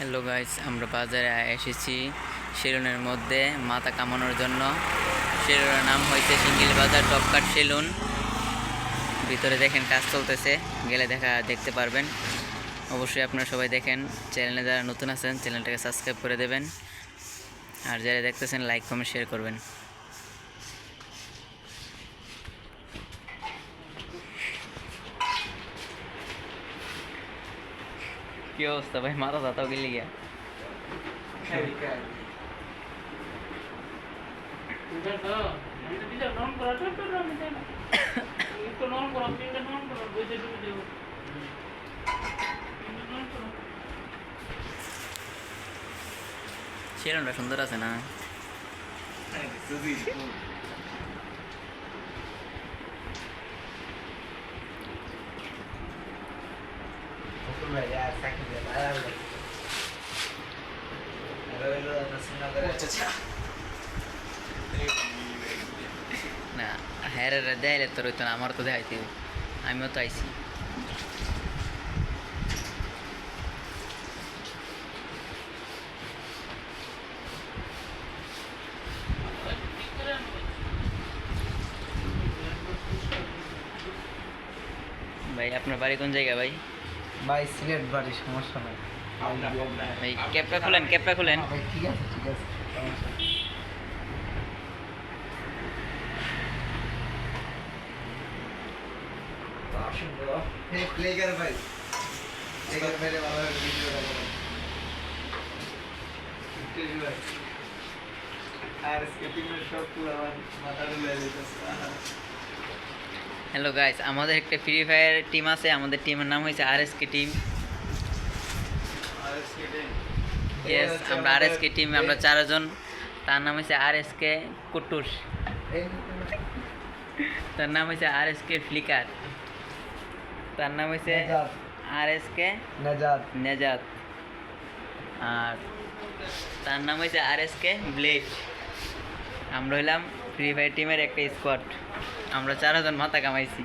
Hello guys, আমরা বাজারে এসেছি সেলুনের মধ্যে মাথা কামানোর জন্য। সেলুনের নাম হয়েছে সিঙ্গিল বাজার টপ কাট সেলুন। ভিতরে দেখেন কাজ চলতেছে, গেলে দেখতে পারবেন। অবশ্যই আপনারা সবাই দেখেন। চ্যানেলে যারা নতুন আছেন চ্যানেলটাকে সাবস্ক্রাইব করে দেবেন, আর যারা দেখতেছেন লাইক কমেন্ট শেয়ার করবেন। কি অবস্থা ভাই, মাথা ব্যথাও গেলে গিয়া সেরকমটা সুন্দর আছে না? না, হ্যাঁ দেয়ালে তো রইতো না, আমার তো দেখাইতে, আমিও তো আইছি। ভাই আপনার বাড়ি কোন জায়গা ভাই? ভাই সিলেট বাড়ি, সমস্যা নাই ভাই ক্যাপটা খুলেন, ক্যাপটা খুলেন। ভাই। ঠিক আছে ঠিক আছে, সমস্যা নেই। প্লে কর ভাই, প্লে কর মেরে ভালো ভিডিও বানাবো। আর স্কেটিং এর সব পুরো মাথা ডুবে যেতেছে। হ্যালো গাইস, আমাদের একটা ফ্রি ফায়ার টিম আছে। আমাদের টিমের নাম হয়েছে আরএসকে টিম। ইয়েস, আমরা আরএসকে টিম, আমরা 4 জন। তার নাম হয়েছে আরএসকে কুটুস, তার নাম হয়েছে আরএসকে ফ্লিকার, তার নাম হয়েছে আরএসকে নাজাত নেজাত, আর তার নাম হয়েছে আরএসকে ব্লেড। আমরা হইলাম ফ্রি ফায়ার টিমের একটা স্কোয়াড। আমরা 4 জন মাথা কামাইছি।